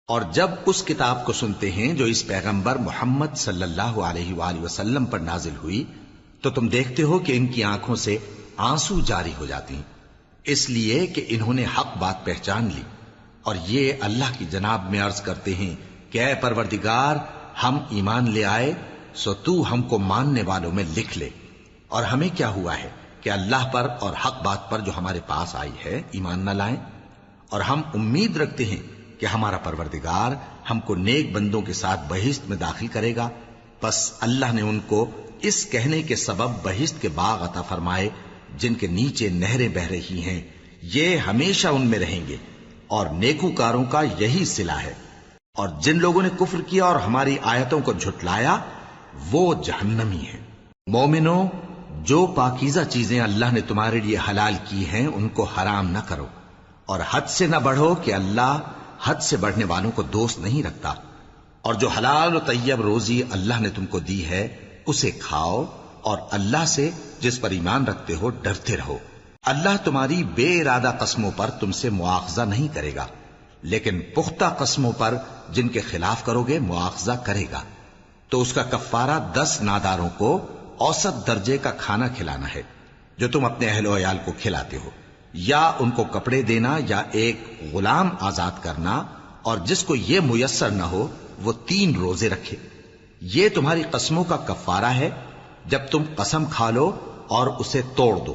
اور جب اس کتاب کو سنتے ہیں جو اس پیغمبر محمد صلی اللہ علیہ وآلہ وسلم پر نازل ہوئی تو تم دیکھتے ہو کہ ان کی آنکھوں سے آنسو جاری ہو جاتی ہیں، اس لیے کہ انہوں نے حق بات پہچان لی، اور یہ اللہ کی جناب میں عرض کرتے ہیں کہ اے پروردگار، ہم ایمان لے آئے سو تو ہم کو ماننے والوں میں لکھ لے، اور ہمیں کیا ہوا ہے کہ اللہ پر اور حق بات پر جو ہمارے پاس آئی ہے ایمان نہ لائیں، اور ہم امید رکھتے ہیں کہ ہمارا پروردگار ہم کو نیک بندوں کے ساتھ بہشت میں داخل کرے گا۔ بس اللہ نے ان کو اس کہنے کے سبب بہشت کے باغ عطا فرمائے جن کے نیچے نہریں بہ رہی ہیں، یہ ہمیشہ ان میں رہیں گے، اور نیکوکاروں کا یہی صلہ ہے۔ اور جن لوگوں نے کفر کیا اور ہماری آیتوں کو جھٹلایا وہ جہنمی ہیں۔ مومنو، جو پاکیزہ چیزیں اللہ نے تمہارے لیے حلال کی ہیں ان کو حرام نہ کرو، اور حد سے نہ بڑھو کہ اللہ حد سے بڑھنے والوں کو دوست نہیں رکھتا، اور جو حلال و طیب روزی اللہ نے تم کو دی ہے اسے کھاؤ، اور اللہ سے جس پر ایمان رکھتے ہو ڈرتے رہو۔ اللہ تمہاری بے ارادہ قسموں پر تم سے مواخذہ نہیں کرے گا، لیکن پختہ قسموں پر جن کے خلاف کرو گے مواخذہ کرے گا، تو اس کا کفارہ 10 ناداروں کو اوسط درجے کا کھانا کھلانا ہے جو تم اپنے اہل و عیال کو کھلاتے ہو، یا ان کو کپڑے دینا یا ایک غلام آزاد کرنا، اور جس کو یہ میسر نہ ہو وہ 3 روزے رکھے۔ یہ تمہاری قسموں کا کفارہ ہے جب تم قسم کھا لو اور اسے توڑ دو،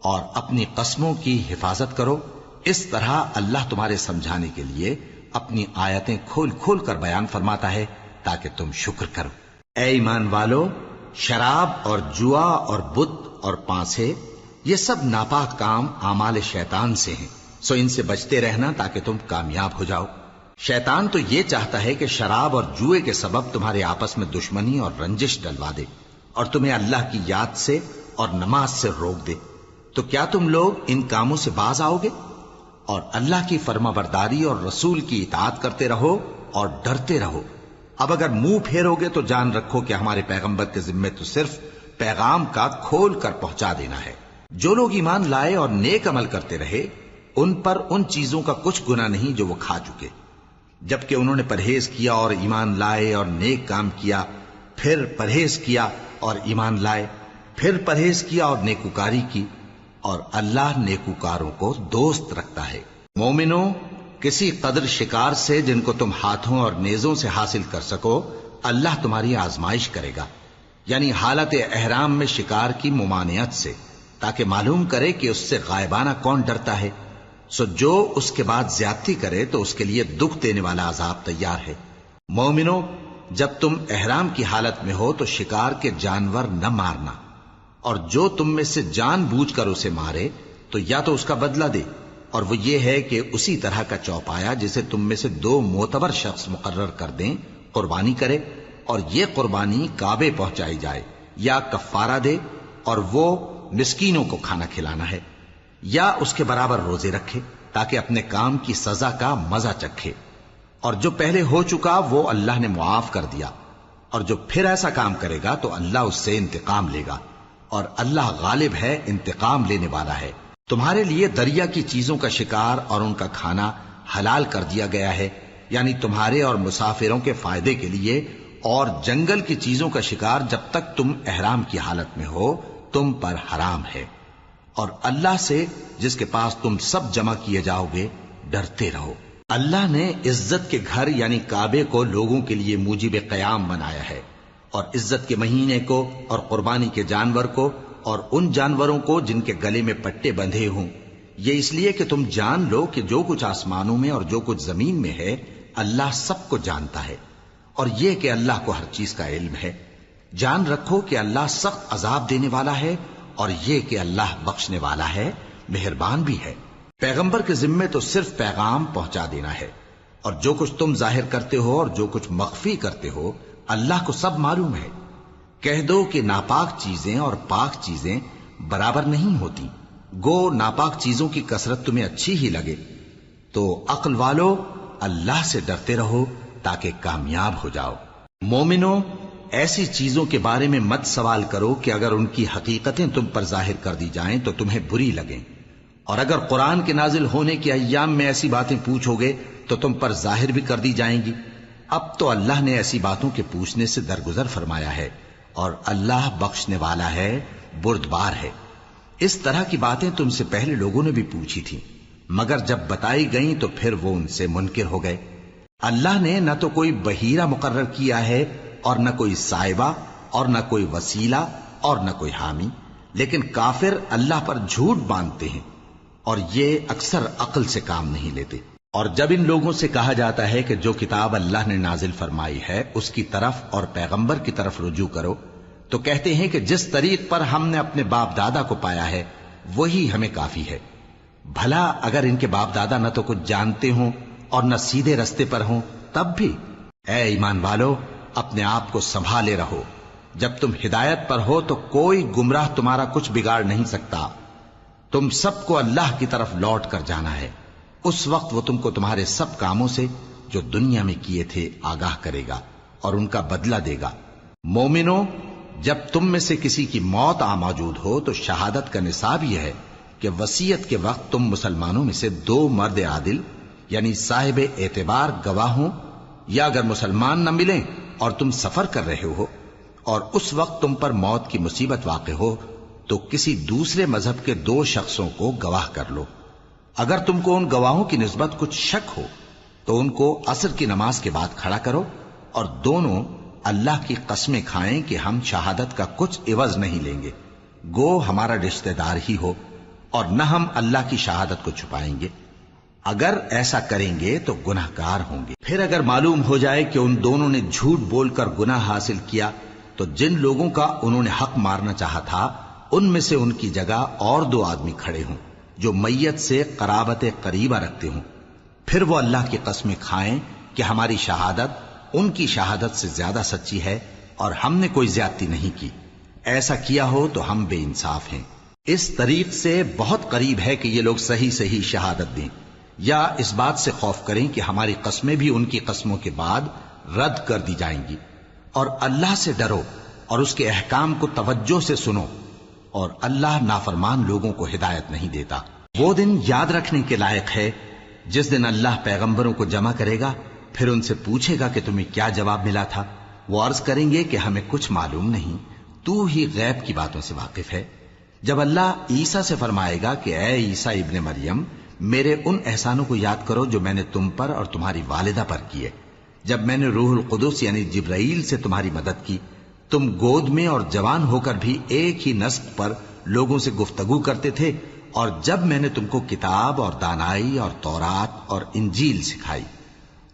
اور اپنی قسموں کی حفاظت کرو۔ اس طرح اللہ تمہارے سمجھانے کے لیے اپنی آیتیں کھول کھول کر بیان فرماتا ہے تاکہ تم شکر کرو۔ اے ایمان والو، شراب اور جوا اور بت اور پانسے، یہ سب ناپاک کام اعمال شیطان سے ہیں، سو ان سے بچتے رہنا تاکہ تم کامیاب ہو جاؤ۔ شیطان تو یہ چاہتا ہے کہ شراب اور جوئے کے سبب تمہارے آپس میں دشمنی اور رنجش ڈلوا دے، اور تمہیں اللہ کی یاد سے اور نماز سے روک دے۔ تو کیا تم لوگ ان کاموں سے باز آؤ گے؟ اور اللہ کی فرما برداری اور رسول کی اطاعت کرتے رہو اور ڈرتے رہو۔ اب اگر منہ پھیرو گے تو جان رکھو کہ ہمارے پیغمبر کے ذمے تو صرف پیغام کا کھول کر پہنچا دینا ہے۔ جو لوگ ایمان لائے اور نیک عمل کرتے رہے ان پر ان چیزوں کا کچھ گناہ نہیں جو وہ کھا چکے، جبکہ انہوں نے پرہیز کیا اور ایمان لائے اور نیک کام کیا، پھر پرہیز کیا اور ایمان لائے، پھر پرہیز کیا اور نیکوکاری کی، اور اللہ نیکوکاروں کو دوست رکھتا ہے۔ مومنو، کسی قدر شکار سے جن کو تم ہاتھوں اور نیزوں سے حاصل کر سکو اللہ تمہاری آزمائش کرے گا، یعنی حالت احرام میں شکار کی ممانعت سے، تاکہ معلوم کرے کہ اس سے غائبانہ کون ڈرتا ہے، سو جو اس کے بعد زیادتی کرے تو اس کے لیے دکھ دینے والا عذاب تیار ہے۔ مومنو، جب تم احرام کی حالت میں ہو تو شکار کے جانور نہ مارنا، اور جو تم میں سے جان بوجھ کر اسے مارے تو یا تو اس کا بدلہ دے، اور وہ یہ ہے کہ اسی طرح کا چوپایا جسے تم میں سے 2 معتبر شخص مقرر کر دیں قربانی کرے، اور یہ قربانی کعبے پہنچائی جائے، یا کفارہ دے اور وہ مسکینوں کو کھانا کھلانا ہے، یا اس کے برابر روزے رکھے تاکہ اپنے کام کی سزا کا مزہ چکھے، اور جو پہلے ہو چکا وہ اللہ نے معاف کر دیا، اور جو پھر ایسا کام کرے گا تو اللہ اس سے انتقام لے گا، اور اللہ غالب ہے، انتقام لینے والا ہے۔ تمہارے لیے دریا کی چیزوں کا شکار اور ان کا کھانا حلال کر دیا گیا ہے، یعنی تمہارے اور مسافروں کے فائدے کے لیے، اور جنگل کی چیزوں کا شکار جب تک تم احرام کی حالت میں ہو تم پر حرام ہے، اور اللہ سے جس کے پاس تم سب جمع کیے جاؤ گے ڈرتے رہو۔ اللہ نے عزت کے گھر یعنی کعبے کو لوگوں کے لیے موجب قیام بنایا ہے، اور عزت کے مہینے کو اور قربانی کے جانور کو اور ان جانوروں کو جن کے گلے میں پٹے بندھے ہوں، یہ اس لیے کہ تم جان لو کہ جو کچھ آسمانوں میں اور جو کچھ زمین میں ہے اللہ سب کو جانتا ہے، اور یہ کہ اللہ کو ہر چیز کا علم ہے۔ جان رکھو کہ اللہ سخت عذاب دینے والا ہے، اور یہ کہ اللہ بخشنے والا ہے، مہربان بھی ہے۔ پیغمبر کے ذمے تو صرف پیغام پہنچا دینا ہے، اور جو کچھ تم ظاہر کرتے ہو اور جو کچھ مخفی کرتے ہو اللہ کو سب معلوم ہے۔ کہہ دو کہ ناپاک چیزیں اور پاک چیزیں برابر نہیں ہوتی، گو ناپاک چیزوں کی کثرت تمہیں اچھی ہی لگے، تو عقل والو اللہ سے ڈرتے رہو تاکہ کامیاب ہو جاؤ۔ مومنو، ایسی چیزوں کے بارے میں مت سوال کرو کہ اگر ان کی حقیقتیں تم پر ظاہر کر دی جائیں تو تمہیں بری لگیں، اور اگر قرآن کے نازل ہونے کے ایام میں ایسی باتیں پوچھو گے تو تم پر ظاہر بھی کر دی جائیں گی۔ اب تو اللہ نے ایسی باتوں کے پوچھنے سے درگزر فرمایا ہے، اور اللہ بخشنے والا ہے، بردبار ہے۔ اس طرح کی باتیں تم سے پہلے لوگوں نے بھی پوچھی تھیں، مگر جب بتائی گئیں تو پھر وہ ان سے منکر ہو گئے۔ اللہ نے نہ تو کوئی بحیرہ مقرر کیا ہے، اور نہ کوئی سائبہ، اور نہ کوئی وسیلہ، اور نہ کوئی حامی، لیکن کافر اللہ پر جھوٹ باندھتے ہیں، اور یہ اکثر عقل سے کام نہیں لیتے۔ اور جب ان لوگوں سے کہا جاتا ہے کہ جو کتاب اللہ نے نازل فرمائی ہے اس کی طرف اور پیغمبر کی طرف رجوع کرو، تو کہتے ہیں کہ جس طریق پر ہم نے اپنے باپ دادا کو پایا ہے وہی ہمیں کافی ہے۔ بھلا اگر ان کے باپ دادا نہ تو کچھ جانتے ہوں اور نہ سیدھے رستے پر ہوں تب بھی؟ اے ایمان والو، اپنے آپ کو سنبھالے رہو، جب تم ہدایت پر ہو تو کوئی گمراہ تمہارا کچھ بگاڑ نہیں سکتا۔ تم سب کو اللہ کی طرف لوٹ کر جانا ہے، اس وقت وہ تم کو تمہارے سب کاموں سے جو دنیا میں کیے تھے آگاہ کرے گا اور ان کا بدلہ دے گا۔ مومنو، جب تم میں سے کسی کی موت آ موجود ہو تو شہادت کا نصاب یہ ہے کہ وصیت کے وقت تم مسلمانوں میں سے 2 مرد عادل یعنی صاحب اعتبار گواہ ہوں، یا اگر مسلمان نہ ملیں اور تم سفر کر رہے ہو اور اس وقت تم پر موت کی مصیبت واقع ہو تو کسی دوسرے مذہب کے 2 شخصوں کو گواہ کر لو۔ اگر تم کو ان گواہوں کی نسبت کچھ شک ہو تو ان کو عصر کی نماز کے بعد کھڑا کرو، اور دونوں اللہ کی قسمیں کھائیں کہ ہم شہادت کا کچھ عوض نہیں لیں گے، گو ہمارا رشتہ دار ہی ہو، اور نہ ہم اللہ کی شہادت کو چھپائیں گے۔ اگر ایسا کریں گے تو گناہ گار ہوں گے۔ پھر اگر معلوم ہو جائے کہ ان دونوں نے جھوٹ بول کر گناہ حاصل کیا تو جن لوگوں کا انہوں نے حق مارنا چاہا تھا ان میں سے ان کی جگہ اور 2 آدمی کھڑے ہوں جو میت سے قرابت قریبہ رکھتے ہوں، پھر وہ اللہ کی قسمیں کھائیں کہ ہماری شہادت ان کی شہادت سے زیادہ سچی ہے اور ہم نے کوئی زیادتی نہیں کی۔ ایسا کیا ہو تو ہم بے انصاف ہیں۔ اس طریق سے بہت قریب ہے کہ یہ لوگ صحیح صحیح شہادت دیں، یا اس بات سے خوف کریں کہ ہماری قسمیں بھی ان کی قسموں کے بعد رد کر دی جائیں گی۔ اور اللہ سے ڈرو اور اس کے احکام کو توجہ سے سنو، اور اللہ نافرمان لوگوں کو ہدایت نہیں دیتا۔ وہ دن یاد رکھنے کے لائق ہے جس دن اللہ پیغمبروں کو جمع کرے گا، پھر ان سے پوچھے گا کہ تمہیں کیا جواب ملا تھا۔ وہ عرض کریں گے کہ ہمیں کچھ معلوم نہیں، تو ہی غیب کی باتوں سے واقف ہے۔ جب اللہ عیسیٰ سے فرمائے گا کہ اے عیسیٰ ابن مریم، میرے ان احسانوں کو یاد کرو جو میں نے تم پر اور تمہاری والدہ پر کیے، جب میں نے روح القدس یعنی جبرائیل سے تمہاری مدد کی، تم گود میں اور جوان ہو کر بھی ایک ہی نسق پر لوگوں سے گفتگو کرتے تھے، اور جب میں نے تم کو کتاب اور دانائی اور تورات اور انجیل سکھائی،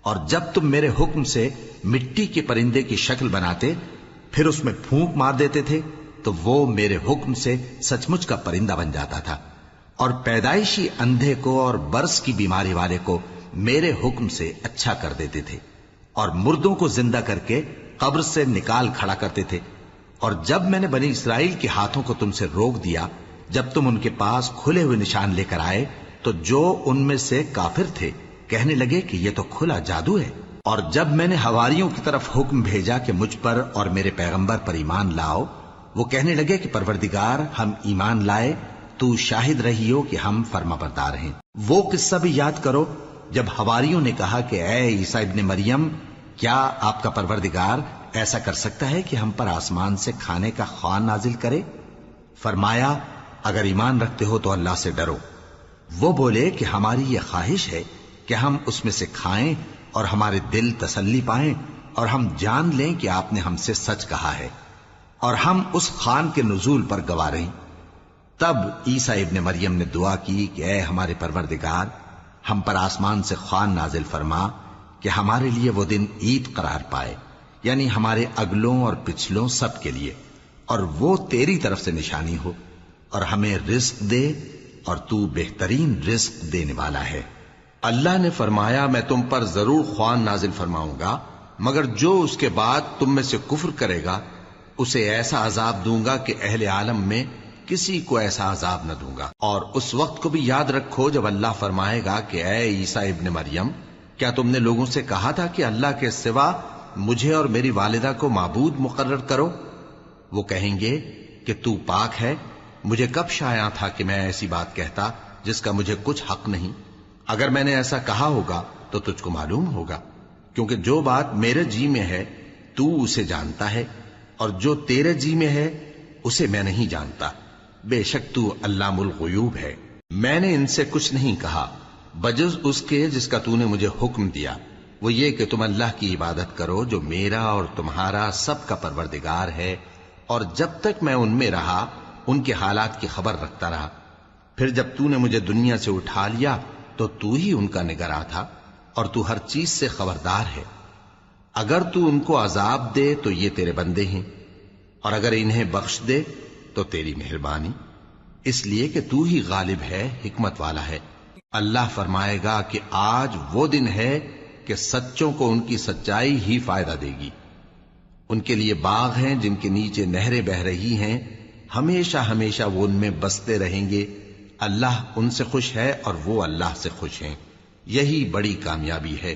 اور جب تم میرے حکم سے مٹی کے پرندے کی شکل بناتے پھر اس میں پھونک مار دیتے تھے تو وہ میرے حکم سے سچ مچ کا پرندہ بن جاتا تھا، اور پیدائشی اندھے کو اور برس کی بیماری والے کو میرے حکم سے اچھا کر دیتے تھے، اور مردوں کو زندہ کر کے قبر سے نکال کھڑا کرتے تھے۔ اور جب میں نے بنی اسرائیل کے ہاتھوں کو تم سے روک دیا جب تم ان کے پاس کھلے ہوئے نشان لے کر آئے تو جو ان میں سے کافر تھے کہنے لگے کہ یہ تو کھلا جادو ہے۔ اور جب میں نے حواریوں کی طرف حکم بھیجا کہ مجھ پر اور میرے پیغمبر پر ایمان لاؤ، وہ کہنے لگے کہ پروردگار، ہم ایمان لائے، تو شاہد رہی ہو کہ ہم فرما بردار ہیں۔ وہ قصہ بھی یاد کرو جب حواریوں نے کہا کہ اے عیسیٰ ابن مریم، کیا آپ کا پروردگار ایسا کر سکتا ہے کہ ہم پر آسمان سے کھانے کا خوان نازل کرے؟ فرمایا، اگر ایمان رکھتے ہو تو اللہ سے ڈرو۔ وہ بولے کہ ہماری یہ خواہش ہے کہ ہم اس میں سے کھائیں اور ہمارے دل تسلی پائیں اور ہم جان لیں کہ آپ نے ہم سے سچ کہا ہے، اور ہم اس خوان کے نزول پر گواہ رہیں۔ تب عیسیٰ ابن مریم نے دعا کی کہ اے ہمارے پروردگار، ہم پر آسمان سے خوان نازل فرما کہ ہمارے لیے وہ دن عید قرار پائے، یعنی ہمارے اگلوں اور پچھلوں سب کے لیے، اور وہ تیری طرف سے نشانی ہو، اور ہمیں رزق دے، اور تو بہترین رزق دینے والا ہے۔ اللہ نے فرمایا، میں تم پر ضرور خوان نازل فرماؤں گا، مگر جو اس کے بعد تم میں سے کفر کرے گا اسے ایسا عذاب دوں گا کہ اہل عالم میں کسی کو ایسا عذاب نہ دوں گا۔ اور اس وقت کو بھی یاد رکھو جب اللہ فرمائے گا کہ اے عیسیٰ ابن مریم، کیا تم نے لوگوں سے کہا تھا کہ اللہ کے سوا مجھے اور میری والدہ کو معبود مقرر کرو؟ وہ کہیں گے کہ تو پاک ہے، مجھے کب شایع تھا کہ میں ایسی بات کہتا جس کا مجھے کچھ حق نہیں؟ اگر میں نے ایسا کہا ہوگا تو تجھ کو معلوم ہوگا، کیونکہ جو بات میرے جی میں ہے تو اسے جانتا ہے، اور جو تیرے جی میں ہے اسے میں نہیں جانتا۔ بے شک تو علام الغیوب ہے۔ میں نے ان سے کچھ نہیں کہا بجز اس کے جس کا تو نے مجھے حکم دیا، وہ یہ کہ تم اللہ کی عبادت کرو جو میرا اور تمہارا سب کا پروردگار ہے، اور جب تک میں ان میں رہا ان کے حالات کی خبر رکھتا رہا۔ پھر جب تو نے مجھے دنیا سے اٹھا لیا تو تو ہی ان کا نگراں تھا، اور تو ہر چیز سے خبردار ہے۔ اگر تو ان کو عذاب دے تو یہ تیرے بندے ہیں، اور اگر انہیں بخش دے تو تیری مہربانی، اس لیے کہ تو ہی غالب ہے، حکمت والا ہے۔ اللہ فرمائے گا کہ آج وہ دن ہے کہ سچوں کو ان کی سچائی ہی فائدہ دے گی۔ ان کے لیے باغ ہیں جن کے نیچے نہریں بہ رہی ہیں، ہمیشہ ہمیشہ وہ ان میں بستے رہیں گے۔ اللہ ان سے خوش ہے اور وہ اللہ سے خوش ہیں، یہی بڑی کامیابی ہے۔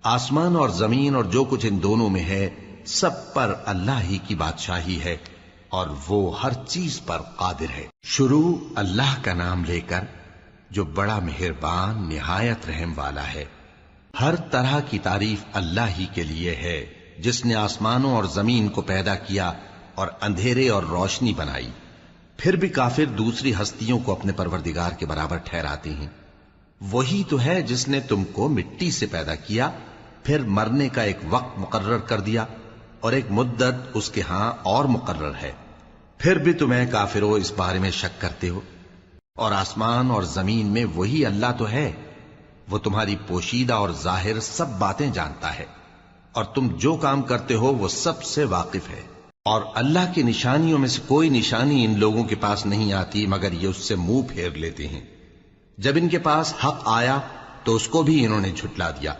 آسمان اور زمین اور جو کچھ ان دونوں میں ہے سب پر اللہ ہی کی بادشاہی ہے، اور وہ ہر چیز پر قادر ہے۔ شروع اللہ کا نام لے کر جو بڑا مہربان نہایت رحم والا ہے۔ ہر طرح کی تعریف اللہ ہی کے لیے ہے، جس نے آسمانوں اور زمین کو پیدا کیا اور اندھیرے اور روشنی بنائی۔ پھر بھی کافر دوسری ہستیوں کو اپنے پروردگار کے برابر ٹھہراتے ہیں۔ وہی تو ہے جس نے تم کو مٹی سے پیدا کیا، پھر مرنے کا ایک وقت مقرر کر دیا، اور ایک مدت اس کے ہاں اور مقرر ہے۔ پھر بھی تمہیں کافروں اس بارے میں شک کرتے ہو، اور آسمان اور زمین میں وہی اللہ تو ہے، وہ تمہاری پوشیدہ اور ظاہر سب باتیں جانتا ہے، اور تم جو کام کرتے ہو وہ سب سے واقف ہے۔ اور اللہ کی نشانیوں میں سے کوئی نشانی ان لوگوں کے پاس نہیں آتی مگر یہ اس سے منہ پھیر لیتے ہیں۔ جب ان کے پاس حق آیا تو اس کو بھی انہوں نے جھٹلا دیا،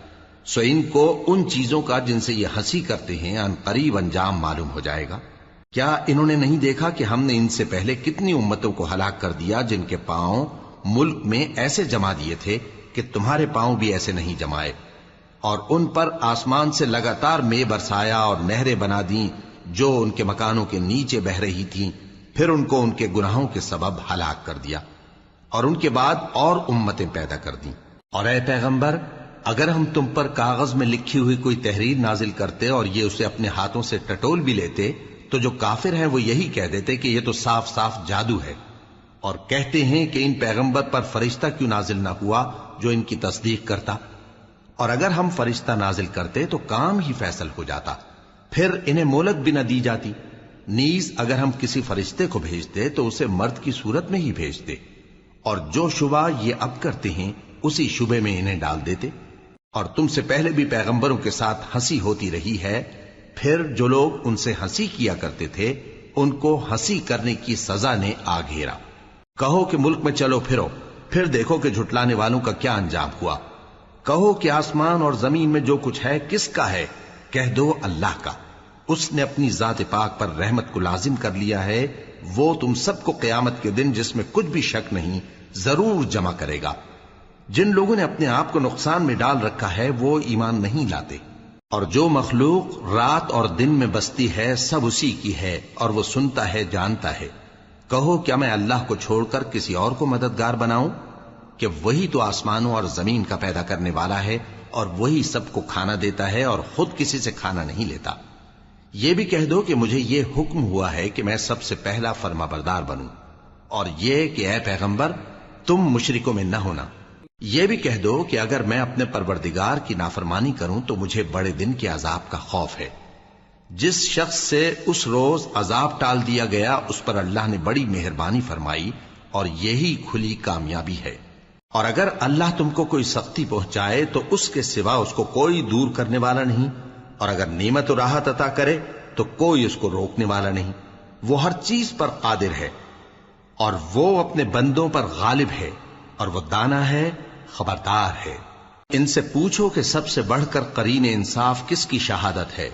سو ان کو ان چیزوں کا جن سے یہ ہنسی کرتے ہیں ان قریب انجام معلوم ہو جائے گا۔ کیا انہوں نے نہیں دیکھا کہ ہم نے ان سے پہلے کتنی امتوں کو ہلاک کر دیا جن کے پاؤں ملک میں ایسے جما دیے تھے کہ تمہارے پاؤں بھی ایسے نہیں جمائے، اور ان پر آسمان سے لگاتار مے برسایا اور نہریں بنا دیں جو ان کے مکانوں کے نیچے بہ رہی تھیں، پھر ان کو ان کے گناہوں کے سبب ہلاک کر دیا، اور ان کے بعد اور امتیں پیدا کر دیں۔ اور اے پیغمبر، اگر ہم تم پر کاغذ میں لکھی ہوئی کوئی تحریر نازل کرتے اور یہ اسے اپنے ہاتھوں سے ٹٹول بھی لیتے تو جو کافر ہیں وہ یہی کہہ دیتے کہ یہ تو صاف صاف جادو ہے، اور کہتے ہیں کہ ان پیغمبر پر فرشتہ کیوں نازل نہ ہوا جو ان کی تصدیق کرتا، اور اگر ہم فرشتہ نازل کرتے تو کام ہی فیصل ہو جاتا، پھر انہیں مہلت بھی نہ دی جاتی۔ نیز اگر ہم کسی فرشتے کو بھیجتے تو اسے مرد کی صورت میں ہی بھیجتے، اور جو شبہ یہ اب کرتے ہیں اسی شبے میں انہیں ڈال دیتے۔ اور تم سے پہلے بھی پیغمبروں کے ساتھ ہنسی ہوتی رہی ہے، پھر جو لوگ ان سے ہنسی کیا کرتے تھے ان کو ہنسی کرنے کی سزا نے آ گھیرا۔ کہو کہ ملک میں چلو پھرو، پھر دیکھو کہ جھٹلانے والوں کا کیا انجام ہوا۔ کہو کہ آسمان اور زمین میں جو کچھ ہے کس کا ہے؟ کہہ دو اللہ کا۔ اس نے اپنی ذات پاک پر رحمت کو لازم کر لیا ہے، وہ تم سب کو قیامت کے دن جس میں کچھ بھی شک نہیں ضرور جمع کرے گا۔ جن لوگوں نے اپنے آپ کو نقصان میں ڈال رکھا ہے وہ ایمان نہیں لاتے، اور جو مخلوق رات اور دن میں بستی ہے سب اسی کی ہے، اور وہ سنتا ہے جانتا ہے۔ کہو کیا میں اللہ کو چھوڑ کر کسی اور کو مددگار بناؤں؟ کہ وہی تو آسمانوں اور زمین کا پیدا کرنے والا ہے، اور وہی سب کو کھانا دیتا ہے اور خود کسی سے کھانا نہیں لیتا۔ یہ بھی کہہ دو کہ مجھے یہ حکم ہوا ہے کہ میں سب سے پہلا فرما بردار بنوں، اور یہ کہ اے پیغمبر تم مشرکوں میں نہ ہونا۔ یہ بھی کہہ دو کہ اگر میں اپنے پروردگار کی نافرمانی کروں تو مجھے بڑے دن کے عذاب کا خوف ہے۔ جس شخص سے اس روز عذاب ٹال دیا گیا اس پر اللہ نے بڑی مہربانی فرمائی، اور یہی کھلی کامیابی ہے۔ اور اگر اللہ تم کو کوئی سختی پہنچائے تو اس کے سوا اس کو کوئی دور کرنے والا نہیں، اور اگر نعمت و راحت عطا کرے تو کوئی اس کو روکنے والا نہیں۔ وہ ہر چیز پر قادر ہے، اور وہ اپنے بندوں پر غالب ہے، اور وہ دانا ہے، خبردار ہے۔ ان سے پوچھو کہ سب سے بڑھ کر قرین انصاف کس کی شہادت ہے؟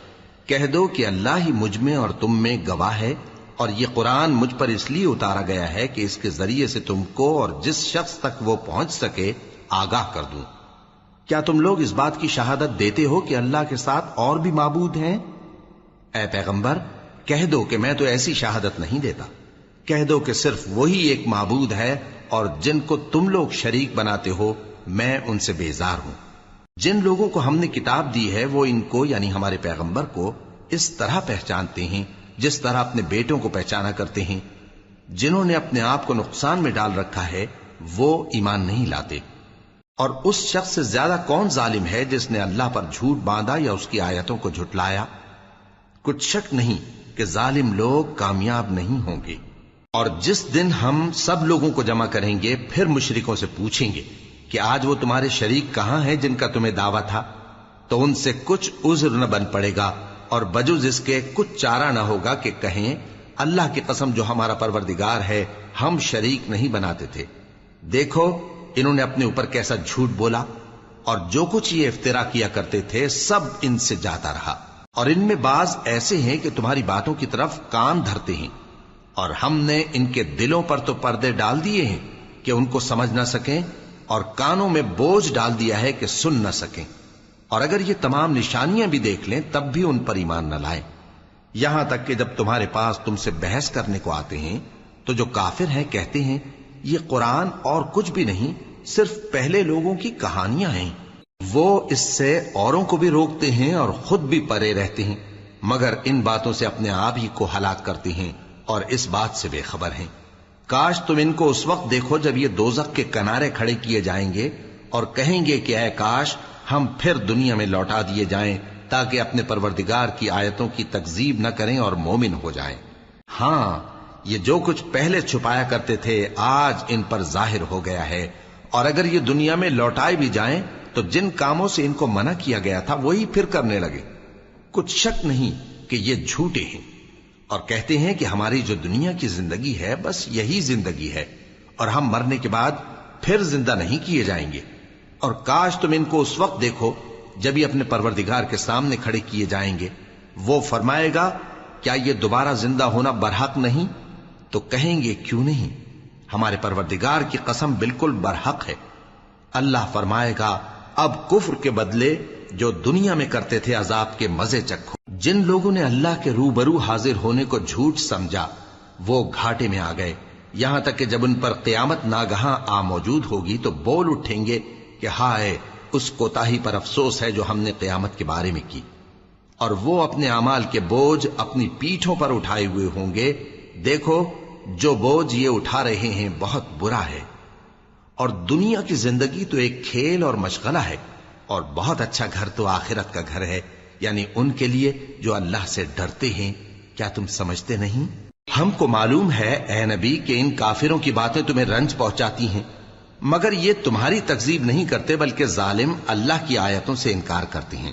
کہہ دو کہ اللہ ہی مجھ میں اور تم میں گواہ ہے، اور یہ قرآن مجھ پر اس لیے اتارا گیا ہے کہ اس کے ذریعے سے تم کو اور جس شخص تک وہ پہنچ سکے آگاہ کر دوں۔ کیا تم لوگ اس بات کی شہادت دیتے ہو کہ اللہ کے ساتھ اور بھی معبود ہیں؟ اے پیغمبر کہہ دو کہ میں تو ایسی شہادت نہیں دیتا۔ کہہ دو کہ صرف وہی ایک معبود ہے اور جن کو تم لوگ شریک بناتے ہو میں ان سے بیزار ہوں۔ جن لوگوں کو ہم نے کتاب دی ہے وہ ان کو یعنی ہمارے پیغمبر کو اس طرح پہچانتے ہیں جس طرح اپنے بیٹوں کو پہچانا کرتے ہیں۔ جنہوں نے اپنے آپ کو نقصان میں ڈال رکھا ہے وہ ایمان نہیں لاتے۔ اور اس شخص سے زیادہ کون ظالم ہے جس نے اللہ پر جھوٹ باندھا یا اس کی آیتوں کو جھٹلایا؟ کچھ شک نہیں کہ ظالم لوگ کامیاب نہیں ہوں گے۔ اور جس دن ہم سب لوگوں کو جمع کریں گے پھر مشرکوں سے پوچھیں گے کہ آج وہ تمہارے شریک کہاں ہیں جن کا تمہیں دعویٰ تھا، تو ان سے کچھ عذر نہ بن پڑے گا اور بجز اس کے کچھ چارہ نہ ہوگا کہ کہیں اللہ کی قسم جو ہمارا پروردگار ہے ہم شریک نہیں بناتے تھے۔ دیکھو انہوں نے اپنے اوپر کیسا جھوٹ بولا، اور جو کچھ یہ افترا کیا کرتے تھے سب ان سے جاتا رہا۔ اور ان میں بعض ایسے ہیں کہ تمہاری باتوں کی طرف کان دھرتے ہیں، اور ہم نے ان کے دلوں پر تو پردے ڈال دیے ہیں کہ ان کو سمجھ نہ سکیں، اور کانوں میں بوجھ ڈال دیا ہے کہ سن نہ سکیں، اور اگر یہ تمام نشانیاں بھی دیکھ لیں تب بھی ان پر ایمان نہ لائیں۔ یہاں تک کہ جب تمہارے پاس تم سے بحث کرنے کو آتے ہیں تو جو کافر ہیں کہتے ہیں یہ قرآن اور کچھ بھی نہیں صرف پہلے لوگوں کی کہانیاں ہیں۔ وہ اس سے اوروں کو بھی روکتے ہیں اور خود بھی پرے رہتے ہیں، مگر ان باتوں سے اپنے آپ ہی کو ہلاک کرتے ہیں اور اس بات سے بے خبر ہیں۔ کاش تم ان کو اس وقت دیکھو جب یہ دوزخ کے کنارے کھڑے کیے جائیں گے اور کہیں گے کہ اے کاش ہم پھر دنیا میں لوٹا دیے جائیں تاکہ اپنے پروردگار کی آیتوں کی تکذیب نہ کریں اور مومن ہو جائیں۔ ہاں یہ جو کچھ پہلے چھپایا کرتے تھے آج ان پر ظاہر ہو گیا ہے، اور اگر یہ دنیا میں لوٹائے بھی جائیں تو جن کاموں سے ان کو منع کیا گیا تھا وہی پھر کرنے لگے۔ کچھ شک نہیں کہ یہ جھوٹے ہیں، اور کہتے ہیں کہ ہماری جو دنیا کی زندگی ہے بس یہی زندگی ہے اور ہم مرنے کے بعد پھر زندہ نہیں کیے جائیں گے۔ اور کاش تم ان کو اس وقت دیکھو جب یہ اپنے پروردگار کے سامنے کھڑے کیے جائیں گے، وہ فرمائے گا کیا یہ دوبارہ زندہ ہونا برحق نہیں؟ تو کہیں گے کیوں نہیں، ہمارے پروردگار کی قسم بالکل برحق ہے۔ اللہ فرمائے گا اب کفر کے بدلے جو دنیا میں کرتے تھے عذاب کے مزے چکھو۔ جن لوگوں نے اللہ کے روبرو حاضر ہونے کو جھوٹ سمجھا وہ گھاٹے میں آ گئے، یہاں تک کہ جب ان پر قیامت ناگہاں آ موجود ہوگی تو بول اٹھیں گے کہ ہائے اس کوتاہی پر افسوس ہے جو ہم نے قیامت کے بارے میں کی، اور وہ اپنے اعمال کے بوجھ اپنی پیٹھوں پر اٹھائے ہوئے ہوں گے۔ دیکھو جو بوجھ یہ اٹھا رہے ہیں بہت برا ہے، اور دنیا کی زندگی تو ایک کھیل اور مشغلہ ہے، اور بہت اچھا گھر تو آخرت کا گھر ہے، یعنی ان کے لیے جو اللہ سے ڈرتے ہیں۔ کیا تم سمجھتے نہیں؟ ہم کو معلوم ہے اے نبی کہ ان کافروں کی باتیں تمہیں رنج پہنچاتی ہیں، مگر یہ تمہاری تکذیب نہیں کرتے بلکہ ظالم اللہ کی آیتوں سے انکار کرتے ہیں۔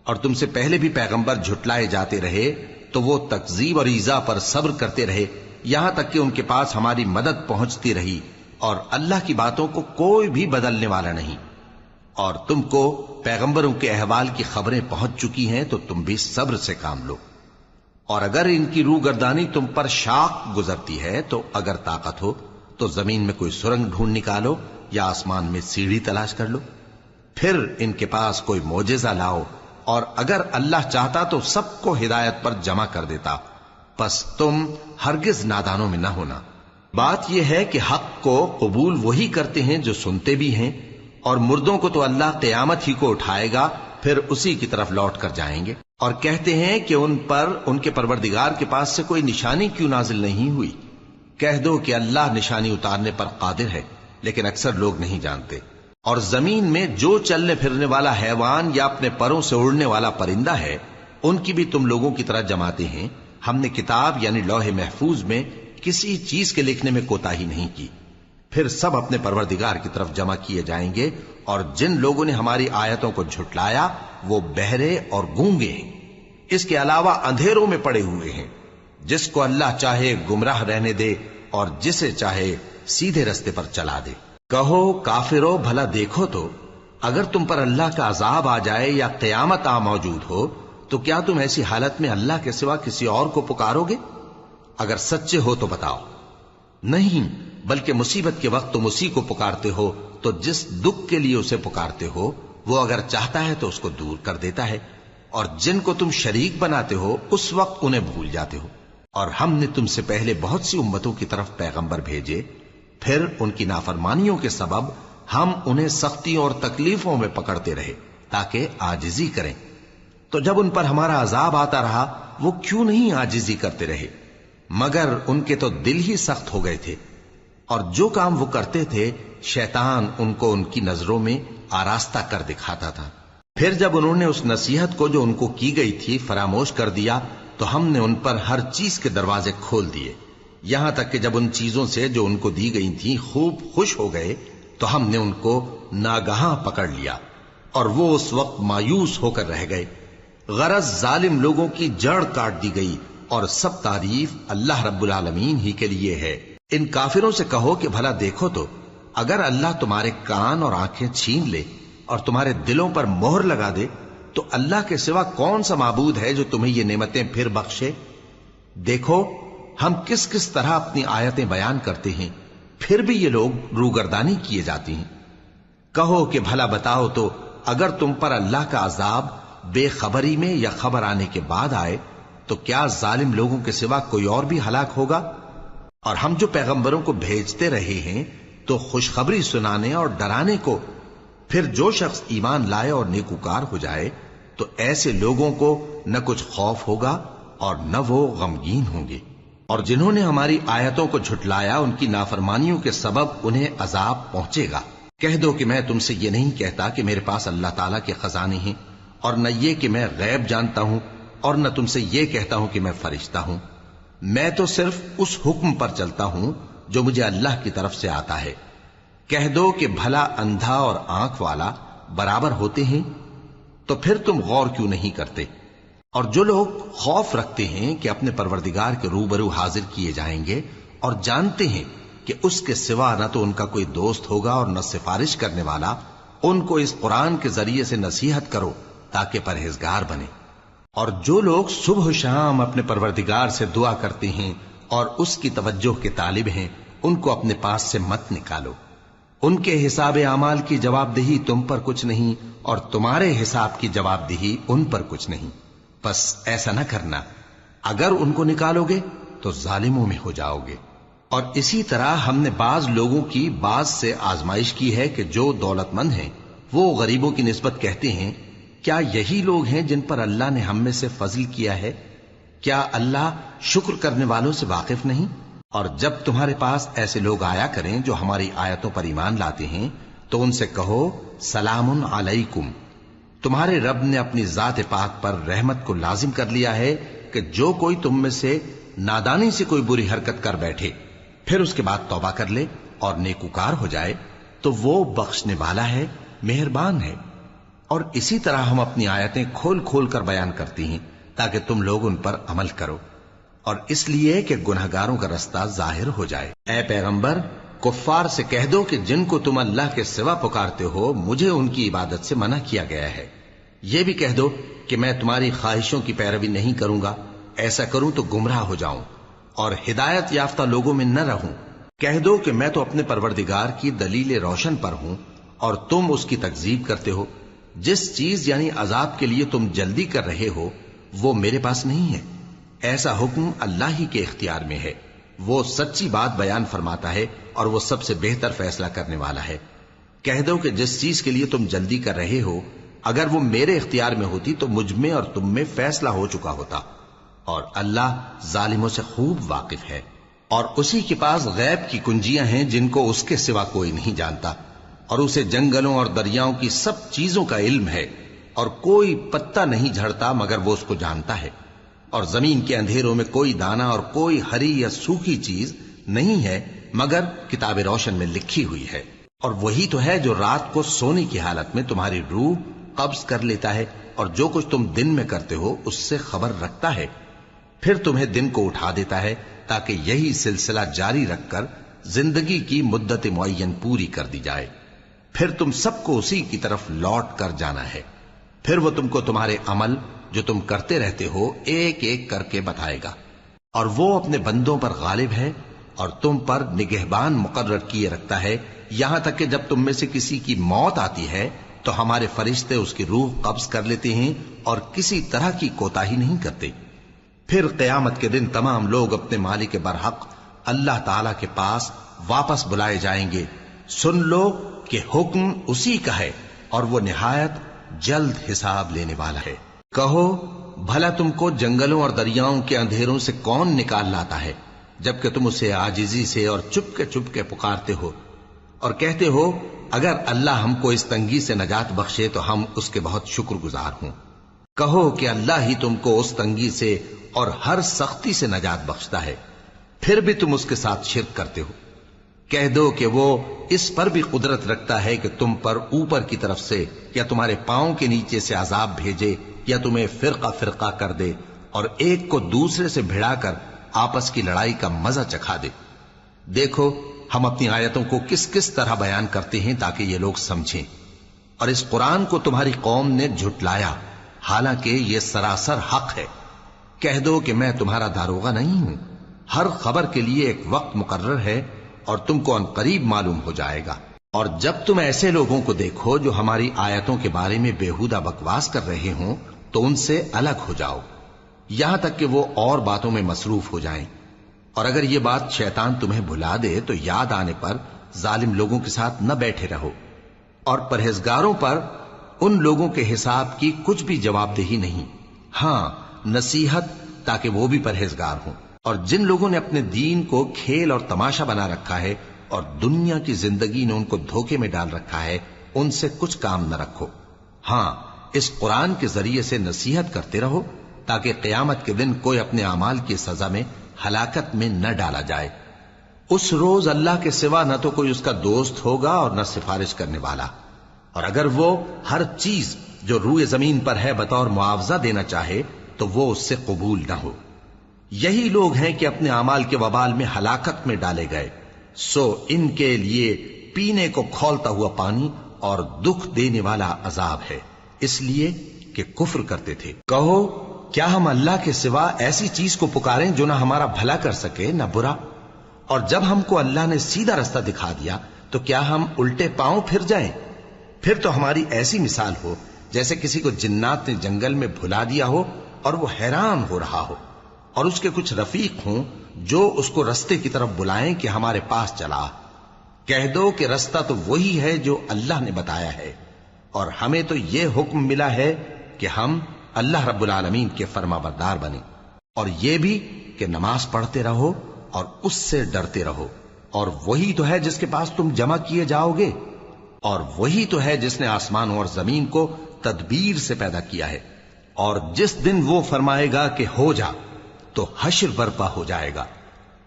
اور تم سے پہلے بھی پیغمبر جھٹلائے جاتے رہے تو وہ تکذیب اور ایذا پر صبر کرتے رہے، یہاں تک کہ ان کے پاس ہماری مدد پہنچتی رہی، اور اللہ کی باتوں کو کوئی بھی بدلنے والا نہیں۔ اور تم کو پیغمبروں کے احوال کی خبریں پہنچ چکی ہیں تو تم بھی صبر سے کام لو۔ اور اگر ان کی روگردانی تم پر شاق گزرتی ہے تو اگر طاقت ہو تو زمین میں کوئی سرنگ ڈھونڈ نکالو یا آسمان میں سیڑھی تلاش کر لو، پھر ان کے پاس کوئی معجزہ لاؤ، اور اگر اللہ چاہتا تو سب کو ہدایت پر جمع کر دیتا، پس تم ہرگز نادانوں میں نہ ہونا۔ بات یہ ہے کہ حق کو قبول وہی کرتے ہیں جو سنتے بھی ہیں، اور مردوں کو تو اللہ قیامت ہی کو اٹھائے گا پھر اسی کی طرف لوٹ کر جائیں گے۔ اور کہتے ہیں کہ ان پر ان کے پروردگار کے پاس سے کوئی نشانی کیوں نازل نہیں ہوئی؟ کہہ دو کہ اللہ نشانی اتارنے پر قادر ہے، لیکن اکثر لوگ نہیں جانتے۔ اور زمین میں جو چلنے پھرنے والا حیوان یا اپنے پروں سے اڑنے والا پرندہ ہے ان کی بھی تم لوگوں کی طرح جماتے ہیں۔ ہم نے کتاب یعنی لوح محفوظ میں کسی چیز کے لکھنے میں کوتاہی نہیں کی، پھر سب اپنے پروردگار کی طرف جمع کیے جائیں گے۔ اور جن لوگوں نے ہماری آیتوں کو جھٹلایا وہ بہرے اور گونگے ہیں، اس کے علاوہ اندھیروں میں پڑے ہوئے ہیں۔ جس کو اللہ چاہے گمراہ رہنے دے اور جسے چاہے سیدھے رستے پر چلا دے۔ کہو کافرو بھلا دیکھو تو اگر تم پر اللہ کا عذاب آ جائے یا قیامت آ موجود ہو تو کیا تم ایسی حالت میں اللہ کے سوا کسی اور کو پکارو گے؟ اگر سچے ہو تو بتاؤ۔ نہیں، بلکہ مصیبت کے وقت تم اسی کو پکارتے ہو، تو جس دکھ کے لیے اسے پکارتے ہو وہ اگر چاہتا ہے تو اس کو دور کر دیتا ہے، اور جن کو تم شریک بناتے ہو اس وقت انہیں بھول جاتے ہو۔ اور ہم نے تم سے پہلے بہت سی امتوں کی طرف پیغمبر بھیجے، پھر ان کی نافرمانیوں کے سبب ہم انہیں سختیوں اور تکلیفوں میں پکڑتے رہے تاکہ عاجزی کریں. تو جب ان پر ہمارا عذاب آتا رہا وہ کیوں نہیں عاجزی کرتے رہے؟ مگر ان کے تو دل ہی سخت ہو گئے تھے، اور جو کام وہ کرتے تھے شیطان ان کو ان کی نظروں میں آراستہ کر دکھاتا تھا. پھر جب انہوں نے اس نصیحت کو جو ان کو کی گئی تھی فراموش کر دیا تو ہم نے ان پر ہر چیز کے دروازے کھول دیے، یہاں تک کہ جب ان چیزوں سے جو ان کو دی گئی تھیں خوب خوش ہو گئے تو ہم نے ان کو ناگہاں پکڑ لیا اور وہ اس وقت مایوس ہو کر رہ گئے. غرض ظالم لوگوں کی جڑ کاٹ دی گئی، اور سب تعریف اللہ رب العالمین ہی کے لیے ہے. ان کافروں سے کہو کہ بھلا دیکھو تو اگر اللہ تمہارے کان اور آنکھیں چھین لے اور تمہارے دلوں پر مہر لگا دے تو اللہ کے سوا کون سا معبود ہے جو تمہیں یہ نعمتیں پھر بخشے؟ دیکھو ہم کس کس طرح اپنی آیتیں بیان کرتے ہیں، پھر بھی یہ لوگ روگردانی کیے جاتی ہیں. کہو کہ بھلا بتاؤ تو اگر تم پر اللہ کا عذاب بے خبری میں یا خبر آنے کے بعد آئے تو کیا ظالم لوگوں کے سوا کوئی اور بھی ہلاک ہوگا؟ اور ہم جو پیغمبروں کو بھیجتے رہے ہیں تو خوشخبری سنانے اور ڈرانے کو. پھر جو شخص ایمان لائے اور نیکوکار ہو جائے تو ایسے لوگوں کو نہ کچھ خوف ہوگا اور نہ وہ غمگین ہوں گے. اور جنہوں نے ہماری آیتوں کو جھٹلایا ان کی نافرمانیوں کے سبب انہیں عذاب پہنچے گا. کہہ دو کہ میں تم سے یہ نہیں کہتا کہ میرے پاس اللہ تعالیٰ کے خزانے ہیں، اور نہ یہ کہ میں غیب جانتا ہوں، اور نہ تم سے یہ کہتا ہوں کہ میں فرشتہ ہوں. میں تو صرف اس حکم پر چلتا ہوں جو مجھے اللہ کی طرف سے آتا ہے. کہہ دو کہ بھلا اندھا اور آنکھ والا برابر ہوتے ہیں؟ تو پھر تم غور کیوں نہیں کرتے؟ اور جو لوگ خوف رکھتے ہیں کہ اپنے پروردگار کے روبرو حاضر کیے جائیں گے اور جانتے ہیں کہ اس کے سوا نہ تو ان کا کوئی دوست ہوگا اور نہ سفارش کرنے والا، ان کو اس قرآن کے ذریعے سے نصیحت کرو تاکہ پرہیزگار بنے. اور جو لوگ صبح و شام اپنے پروردگار سے دعا کرتے ہیں اور اس کی توجہ کے طالب ہیں ان کو اپنے پاس سے مت نکالو. ان کے حساب اعمال کی جواب دہی تم پر کچھ نہیں اور تمہارے حساب کی جواب دہی ان پر کچھ نہیں. بس ایسا نہ کرنا، اگر ان کو نکالو گے تو ظالموں میں ہو جاؤ گے. اور اسی طرح ہم نے بعض لوگوں کی بعض سے آزمائش کی ہے کہ جو دولت مند ہیں وہ غریبوں کی نسبت کہتے ہیں کیا یہی لوگ ہیں جن پر اللہ نے ہم میں سے فضل کیا ہے؟ کیا اللہ شکر کرنے والوں سے واقف نہیں؟ اور جب تمہارے پاس ایسے لوگ آیا کریں جو ہماری آیتوں پر ایمان لاتے ہیں تو ان سے کہو سلام علیکم. تمہارے رب نے اپنی ذات پاک پر رحمت کو لازم کر لیا ہے کہ جو کوئی تم میں سے نادانی سے کوئی بری حرکت کر بیٹھے پھر اس کے بعد توبہ کر لے اور نیکوکار ہو جائے تو وہ بخشنے والا ہے، مہربان ہے. اور اسی طرح ہم اپنی آیتیں کھول کھول کر بیان کرتی ہیں تاکہ تم لوگ ان پر عمل کرو، اور اس لیے کہ گنہگاروں کا رستہ ظاہر ہو جائے. اے پیغمبر کفار سے کہہ دو کہ جن کو تم اللہ کے سوا پکارتے ہو مجھے ان کی عبادت سے منع کیا گیا ہے. یہ بھی کہہ دو کہ میں تمہاری خواہشوں کی پیروی نہیں کروں گا، ایسا کروں تو گمراہ ہو جاؤں اور ہدایت یافتہ لوگوں میں نہ رہوں. کہہ دو کہ میں تو اپنے پروردگار کی دلیل روشن پر ہوں اور تم اس کی تکذیب کرتے ہو. جس چیز یعنی عذاب کے لیے تم جلدی کر رہے ہو وہ میرے پاس نہیں ہے، ایسا حکم اللہ ہی کے اختیار میں ہے. وہ سچی بات بیان فرماتا ہے اور وہ سب سے بہتر فیصلہ کرنے والا ہے. کہہ دو کہ جس چیز کے لیے تم جلدی کر رہے ہو اگر وہ میرے اختیار میں ہوتی تو مجھ میں اور تم میں فیصلہ ہو چکا ہوتا، اور اللہ ظالموں سے خوب واقف ہے. اور اسی کے پاس غیب کی کنجیاں ہیں جن کو اس کے سوا کوئی نہیں جانتا، اور اسے جنگلوں اور دریاؤں کی سب چیزوں کا علم ہے، اور کوئی پتا نہیں جھڑتا مگر وہ اس کو جانتا ہے. اور زمین کے اندھیروں میں کوئی دانا اور کوئی ہری یا سوکھی چیز نہیں ہے مگر کتاب روشن میں لکھی ہوئی ہے. اور وہی تو ہے جو رات کو سونے کی حالت میں تمہاری روح قبض کر لیتا ہے اور جو کچھ تم دن میں کرتے ہو اس سے خبر رکھتا ہے، پھر تمہیں دن کو اٹھا دیتا ہے تاکہ یہی سلسلہ جاری رکھ کر زندگی کی مدت معین پوری کر دی جائے. پھر تم سب کو اسی کی طرف لوٹ کر جانا ہے. پھر وہ تم کو تمہارے عمل جو تم کرتے رہتے ہو ایک ایک کر کے بتائے گا. اور وہ اپنے بندوں پر غالب ہے اور تم پر نگہبان مقرر کیے رکھتا ہے، یہاں تک کہ جب تم میں سے کسی کی موت آتی ہے تو ہمارے فرشتے اس کی روح قبض کر لیتے ہیں اور کسی طرح کی کوتاہی نہیں کرتے. پھر قیامت کے دن تمام لوگ اپنے مالک برحق اللہ تعالی کے پاس واپس بلائے جائیں گے، سن لو کہ حکم اسی کا ہے اور وہ نہایت جلد حساب لینے والا ہے۔ کہو بھلا تم کو جنگلوں اور دریاؤں کے اندھیروں سے کون نکال لاتا ہے، جبکہ تم اسے عاجزی سے اور چپ کے پکارتے ہو اور کہتے ہو اگر اللہ ہم کو اس تنگی سے نجات بخشے تو ہم اس کے بہت شکر گزار ہوں۔ کہو کہ اللہ ہی تم کو اس تنگی سے اور ہر سختی سے نجات بخشتا ہے، پھر بھی تم اس کے ساتھ شرک کرتے ہو۔ کہہ دو کہ وہ اس پر بھی قدرت رکھتا ہے کہ تم پر اوپر کی طرف سے یا تمہارے پاؤں کے نیچے سے عذاب بھیجے یا تمہیں فرقہ فرقہ کر دے اور ایک کو دوسرے سے بھڑا کر آپس کی لڑائی کا مزہ چکھا دے۔ دیکھو ہم اپنی آیتوں کو کس کس طرح بیان کرتے ہیں تاکہ یہ لوگ سمجھیں، اور اس قرآن کو تمہاری قوم نے جھٹلایا حالانکہ یہ سراسر حق ہے۔ کہہ دو کہ میں تمہارا داروغہ نہیں ہوں، ہر خبر کے لیے ایک وقت مقرر ہے اور تم کو ان قریب معلوم ہو جائے گا۔ اور جب تم ایسے لوگوں کو دیکھو جو ہماری آیتوں کے بارے میں بےہودہ بکواس کر رہے ہوں تو ان سے الگ ہو جاؤ، یہاں تک کہ وہ اور باتوں میں مصروف ہو جائیں۔ اور اگر یہ بات شیطان تمہیں بھلا دے تو یاد آنے پر ظالم لوگوں کے ساتھ نہ بیٹھے رہو، اور پرہیزگاروں پر ان لوگوں کے حساب کی کچھ بھی جواب دہی نہیں، ہاں نصیحت تاکہ وہ بھی پرہیزگار ہوں۔ اور جن لوگوں نے اپنے دین کو کھیل اور تماشا بنا رکھا ہے اور دنیا کی زندگی نے ان کو دھوکے میں ڈال رکھا ہے، ان سے کچھ کام نہ رکھو، ہاں اس قرآن کے ذریعے سے نصیحت کرتے رہو تاکہ قیامت کے دن کوئی اپنے اعمال کی سزا میں ہلاکت میں نہ ڈالا جائے۔ اس روز اللہ کے سوا نہ تو کوئی اس کا دوست ہوگا اور نہ سفارش کرنے والا، اور اگر وہ ہر چیز جو روئے زمین پر ہے بطور معاوضہ دینا چاہے تو وہ اس سے قبول نہ ہو۔ یہی لوگ ہیں کہ اپنے اعمال کے وبال میں ہلاکت میں ڈالے گئے، سو ان کے لیے پینے کو کھولتا ہوا پانی اور دکھ دینے والا عذاب ہے، اس لیے کہ کفر کرتے تھے۔ کہو کیا ہم اللہ کے سوا ایسی چیز کو پکاریں جو نہ ہمارا بھلا کر سکے نہ برا؟ اور جب ہم کو اللہ نے سیدھا رستہ دکھا دیا تو کیا ہم الٹے پاؤں پھر جائیں؟ پھر تو ہماری ایسی مثال ہو جیسے کسی کو جنات نے جنگل میں بھلا دیا ہو اور وہ حیران ہو رہا ہو، اور اس کے کچھ رفیق ہوں جو اس کو رستے کی طرف بلائیں کہ ہمارے پاس چلا۔ کہہ دو کہ رستہ تو وہی ہے جو اللہ نے بتایا ہے، اور ہمیں تو یہ حکم ملا ہے کہ ہم اللہ رب العالمین کے فرما بردار بنیں، اور یہ بھی کہ نماز پڑھتے رہو اور اس سے ڈرتے رہو، اور وہی تو ہے جس کے پاس تم جمع کیے جاؤ گے، اور وہی تو ہے جس نے آسمانوں اور زمین کو تدبیر سے پیدا کیا ہے، اور جس دن وہ فرمائے گا کہ ہو جا تو حشر برپا ہو جائے گا،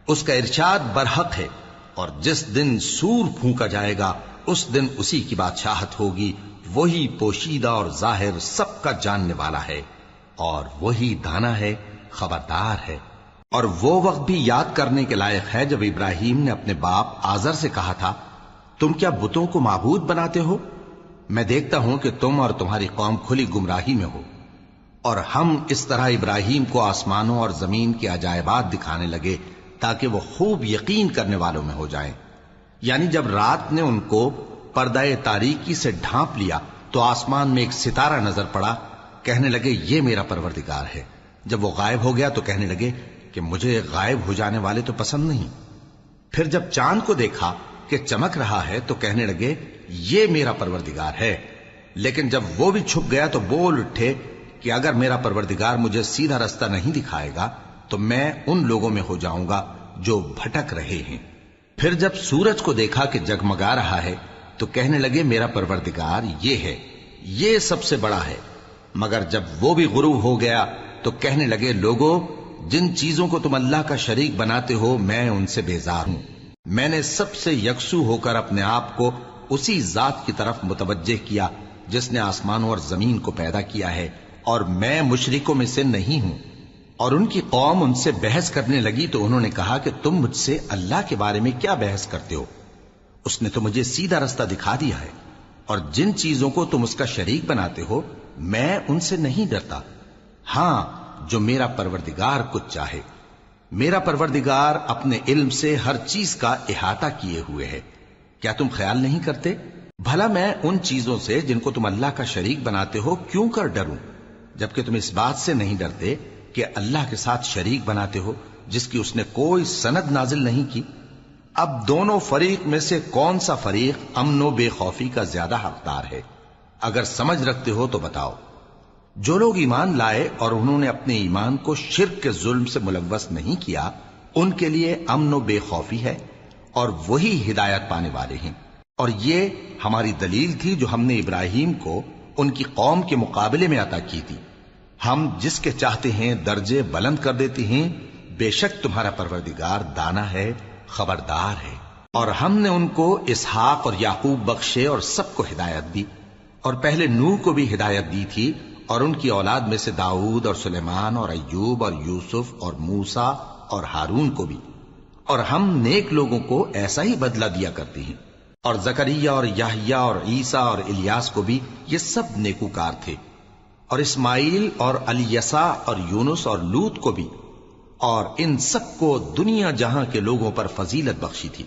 اس کا ارشاد برحق ہے، اور جس دن سور پھونکا جائے گا اس دن اسی کی بادشاہت ہوگی، وہی پوشیدہ اور ظاہر سب کا جاننے والا ہے، اور وہی دانا ہے خبردار ہے۔ اور وہ وقت بھی یاد کرنے کے لائق ہے جب ابراہیم نے اپنے باپ آزر سے کہا تھا تم کیا بتوں کو معبود بناتے ہو؟ میں دیکھتا ہوں کہ تم اور تمہاری قوم کھلی گمراہی میں ہو۔ اور ہم اس طرح ابراہیم کو آسمانوں اور زمین کے عجائبات دکھانے لگے تاکہ وہ خوب یقین کرنے والوں میں ہو جائیں۔ یعنی جب رات نے ان کو پردہ تاریکی سے ڈھانپ لیا تو آسمان میں ایک ستارہ نظر پڑا، کہنے لگے یہ میرا پروردگار ہے۔ جب وہ غائب ہو گیا تو کہنے لگے کہ مجھے غائب ہو جانے والے تو پسند نہیں۔ پھر جب چاند کو دیکھا کہ چمک رہا ہے تو کہنے لگے یہ میرا پروردگار ہے۔ لیکن جب وہ بھی چھپ گیا تو بول اٹھے کہ اگر میرا پروردگار مجھے سیدھا رستہ نہیں دکھائے گا تو میں ان لوگوں میں ہو جاؤں گا جو بھٹک رہے ہیں۔ پھر جب سورج کو دیکھا کہ جگمگا رہا ہے تو کہنے لگے میرا پروردگار یہ ہے، یہ سب سے بڑا ہے۔ مگر جب وہ بھی غروب ہو گیا تو کہنے لگے لوگو جن چیزوں کو تم اللہ کا شریک بناتے ہو میں ان سے بیزار ہوں۔ میں نے سب سے یکسو ہو کر اپنے آپ کو اسی ذات کی طرف متوجہ کیا جس نے آسمانوں اور زمین کو پیدا کیا ہے، اور میں مشرکوں میں سے نہیں ہوں۔ اور ان کی قوم ان سے بحث کرنے لگی تو انہوں نے کہا کہ تم مجھ سے اللہ کے بارے میں کیا بحث کرتے ہو؟ اس نے تو مجھے سیدھا رستہ دکھا دیا ہے، اور جن چیزوں کو تم اس کا شریک بناتے ہو میں ان سے نہیں ڈرتا، ہاں جو میرا پروردگار کچھ چاہے۔ میرا پروردگار اپنے علم سے ہر چیز کا احاطہ کیے ہوئے ہے۔ کیا تم خیال نہیں کرتے؟ بھلا میں ان چیزوں سے جن کو تم اللہ کا شریک بناتے ہو کیوں کر ڈروں، جبکہ تم اس بات سے نہیں ڈرتے کہ اللہ کے ساتھ شریک بناتے ہو جس کی اس نے کوئی سند نازل نہیں کی۔ اب دونوں فریق میں سے کون سا فریق امن و بے خوفی کا زیادہ حقدار ہے؟ اگر سمجھ رکھتے ہو تو بتاؤ۔ جو لوگ ایمان لائے اور انہوں نے اپنے ایمان کو شرک کے ظلم سے ملوث نہیں کیا، ان کے لیے امن و بے خوفی ہے، اور وہی ہدایت پانے والے ہیں۔ اور یہ ہماری دلیل تھی جو ہم نے ابراہیم کو ان کی قوم کے مقابلے میں عطا کی تھی۔ ہم جس کے چاہتے ہیں درجے بلند کر دیتے ہیں، بے شک تمہارا پروردگار دانا ہے، خبردار ہے۔ اور ہم نے ان کو اسحاق اور یعقوب بخشے اور سب کو ہدایت دی، اور پہلے نوح کو بھی ہدایت دی تھی، اور ان کی اولاد میں سے داؤد اور سلیمان اور ایوب اور یوسف اور موسیٰ اور ہارون کو بھی۔ اور ہم نیک لوگوں کو ایسا ہی بدلہ دیا کرتے ہیں۔ اور زکریا اور یحییٰ اور عیسیٰ اور الیاس کو بھی، یہ سب نیکوکار تھے۔ اور اسماعیل اور الیسع اور یونس اور لوط کو بھی، اور ان سب کو دنیا جہاں کے لوگوں پر فضیلت بخشی تھی،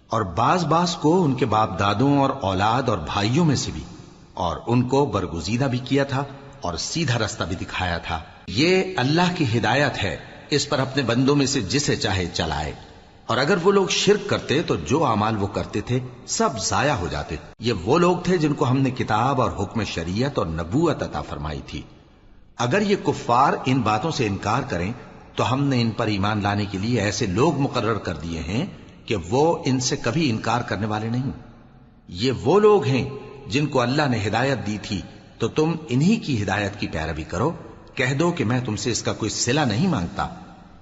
اور بعض کو ان کے باپ دادوں اور اولاد اور بھائیوں میں سے بھی، اور ان کو برگزیدہ بھی کیا تھا اور سیدھا رستہ بھی دکھایا تھا۔ یہ اللہ کی ہدایت ہے، اس پر اپنے بندوں میں سے جسے چاہے چلائے۔ اور اگر وہ لوگ شرک کرتے تو جو اعمال وہ کرتے تھے سب ضائع ہو جاتے۔ یہ وہ لوگ تھے جن کو ہم نے کتاب اور حکم شریعت اور نبوت عطا فرمائی تھی۔ اگر یہ کفار ان باتوں سے انکار کریں تو ہم نے ان پر ایمان لانے کے لیے ایسے لوگ مقرر کر دیے ہیں کہ وہ ان سے کبھی انکار کرنے والے نہیں۔ یہ وہ لوگ ہیں جن کو اللہ نے ہدایت دی تھی، تو تم انہی کی ہدایت کی پیروی کرو۔ کہہ دو کہ میں تم سے اس کا کوئی صلہ نہیں مانگتا،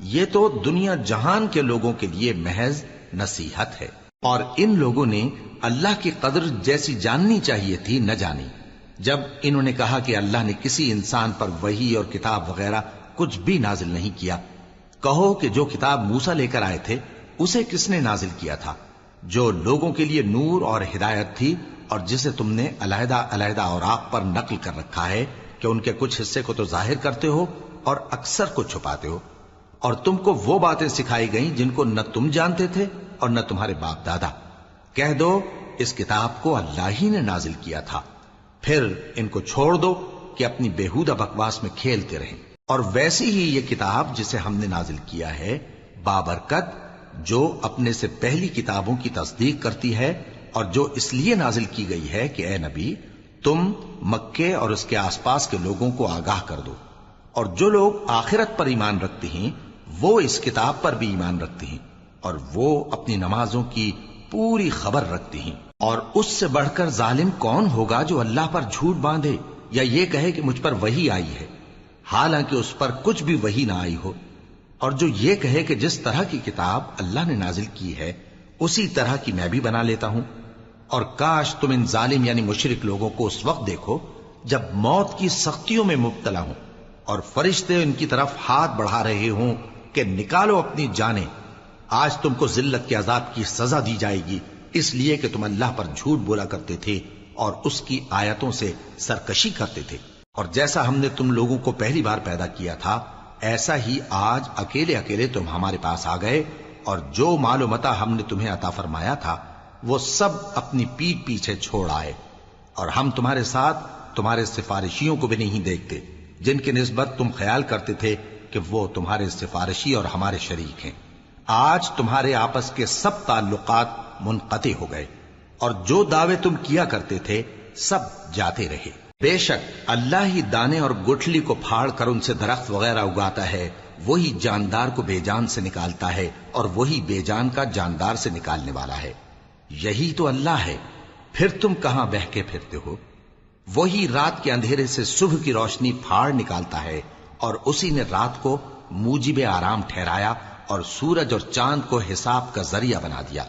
یہ تو دنیا جہان کے لوگوں کے لیے محض نصیحت ہے۔ اور ان لوگوں نے اللہ کی قدر جیسی جاننی چاہیے تھی نہ جانی۔ جب انہوں نے کہا کہ اللہ نے کسی انسان پر وحی اور کتاب وغیرہ کچھ بھی نازل نہیں کیا، کہو کہ جو کتاب موسیٰ لے کر آئے تھے اسے کس نے نازل کیا تھا، جو لوگوں کے لیے نور اور ہدایت تھی، اور جسے تم نے علیحدہ علیحدہ اوراق پر نقل کر رکھا ہے کہ ان کے کچھ حصے کو تو ظاہر کرتے ہو اور اکثر کو چھپاتے ہو۔ اور تم کو وہ باتیں سکھائی گئیں جن کو نہ تم جانتے تھے اور نہ تمہارے باپ دادا۔ کہہ دو اس کتاب کو اللہ ہی نے نازل کیا تھا، پھر ان کو چھوڑ دو کہ اپنی بیہودہ بکواس میں کھیلتے رہیں۔ اور ویسی ہی یہ کتاب جسے ہم نے نازل کیا ہے بابرکت، جو اپنے سے پہلی کتابوں کی تصدیق کرتی ہے، اور جو اس لیے نازل کی گئی ہے کہ اے نبی تم مکے اور اس کے آس پاس کے لوگوں کو آگاہ کر دو۔ اور جو لوگ آخرت پر ایمان رکھتے ہیں وہ اس کتاب پر بھی ایمان رکھتے ہیں، اور وہ اپنی نمازوں کی پوری خبر رکھتے ہیں۔ اور اس سے بڑھ کر ظالم کون ہوگا جو اللہ پر جھوٹ باندھے یا یہ کہے کہ مجھ پر وحی آئی ہے، حالانکہ اس پر کچھ بھی وحی نہ آئی ہو، اور جو یہ کہے کہ جس طرح کی کتاب اللہ نے نازل کی ہے اسی طرح کی میں بھی بنا لیتا ہوں۔ اور کاش تم ان ظالم یعنی مشرک لوگوں کو اس وقت دیکھو جب موت کی سختیوں میں مبتلا ہوں، اور فرشتے ان کی طرف ہاتھ بڑھا رہے ہوں کہ نکالو اپنی جانیں، آج تم کو ذلت کے عذاب کی سزا دی جائے گی، اس لیے کہ تم اللہ پر جھوٹ بولا کرتے تھے اور اس کی آیتوں سے سرکشی کرتے تھے۔ اور جیسا ہم نے تم لوگوں کو پہلی بار پیدا کیا تھا ایسا ہی آج اکیلے اکیلے تم ہمارے پاس آ گئے، اور جو مال و متاع ہم نے تمہیں عطا فرمایا تھا وہ سب اپنی پیٹھ پیچھے چھوڑ آئے، اور ہم تمہارے ساتھ تمہارے سفارشیوں کو بھی نہیں دیکھتے جن کی نسبت تم خیال کرتے تھے کہ وہ تمہارے سفارشی اور ہمارے شریک ہیں۔ آج تمہارے آپس کے سب تعلقات منقطع ہو گئے، اور جو دعوے تم کیا کرتے تھے سب جاتے رہے۔ بے شک اللہ ہی دانے اور گٹھلی کو پھاڑ کر ان سے درخت وغیرہ اگاتا ہے، وہی جاندار کو بے جان سے نکالتا ہے، اور وہی بے جان کا جاندار سے نکالنے والا ہے۔ یہی تو اللہ ہے، پھر تم کہاں بہکے پھرتے ہو؟ وہی رات کے اندھیرے سے صبح کی روشنی پھاڑ نکالتا ہے، اور اسی نے رات کو موجب آرام ٹھہرایا اور سورج اور چاند کو حساب کا ذریعہ بنا دیا۔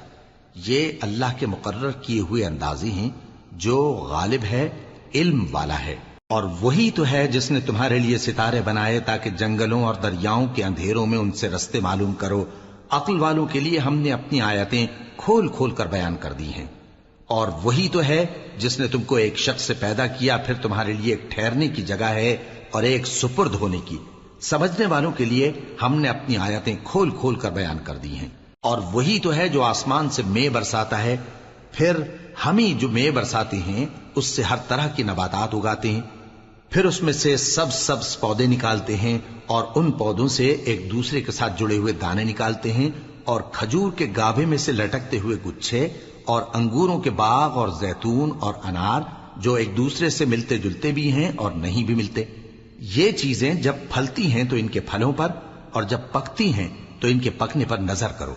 یہ اللہ کے مقرر کیے ہوئے اندازے ہیں، جو غالب ہے، علم والا ہے۔ اور وہی تو ہے جس نے تمہارے لیے ستارے بنائے تاکہ جنگلوں اور دریاؤں کے اندھیروں میں ان سے رستے معلوم کرو۔ عقل والوں کے لیے ہم نے اپنی آیتیں کھول کھول کر بیان کر دی ہیں۔ اور وہی تو ہے جس نے تم کو ایک شخص سے پیدا کیا، پھر تمہارے لیے ایک ٹھہرنے کی جگہ ہے اور ایک سپرد ہونے کی۔ سمجھنے والوں کے لیے ہم نے اپنی آیتیں کھول کھول کر بیان کر دی ہیں۔ اور وہی تو ہے جو آسمان سے مے برساتا ہے، پھر ہم ہی جو مے برساتے ہیں اس سے ہر طرح کی نباتات اگاتے ہیں، پھر اس میں سے سبز پودے نکالتے ہیں، اور ان پودوں سے ایک دوسرے کے ساتھ جڑے ہوئے دانے نکالتے ہیں۔ اور کھجور کے گابھے میں سے لٹکتے ہوئے گچھے اور انگوروں کے باغ اور زیتون اور انار جو ایک دوسرے سے ملتے جلتے بھی ہیں اور نہیں بھی ملتے. یہ چیزیں جب پھلتی ہیں تو ان کے پھلوں پر اور جب پکتی ہیں تو ان کے پکنے پر نظر کرو.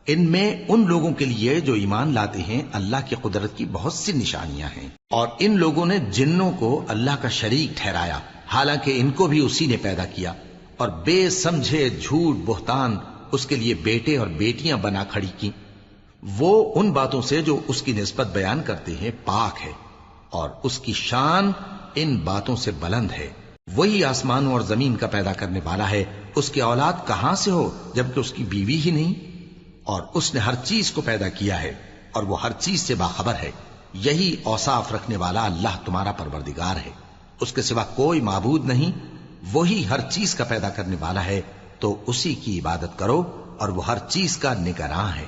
ان میں ان لوگوں کے لیے جو ایمان لاتے ہیں اللہ کی قدرت کی بہت سی نشانیاں ہیں. اور ان لوگوں نے جنوں کو اللہ کا شریک ٹھہرایا حالانکہ ان کو بھی اسی نے پیدا کیا، اور بے سمجھے جھوٹ بہتان اس کے لیے بیٹے اور بیٹیاں بنا کھڑی کی. وہ ان باتوں سے جو اس کی نسبت بیان کرتے ہیں پاک ہے، اور اس کی شان ان باتوں سے بلند ہے. وہی آسمانوں اور زمین کا پیدا کرنے والا ہے. اس کی اولاد کہاں سے ہو جبکہ اس کی بیوی ہی نہیں؟ اور اس نے ہر چیز کو پیدا کیا ہے اور وہ ہر چیز سے باخبر ہے. یہی اوصاف رکھنے والا اللہ تمہارا پروردگار ہے، اس کے سوا کوئی معبود نہیں. وہی ہر چیز کا پیدا کرنے والا ہے تو اسی کی عبادت کرو، اور وہ ہر چیز کا نگراں ہے.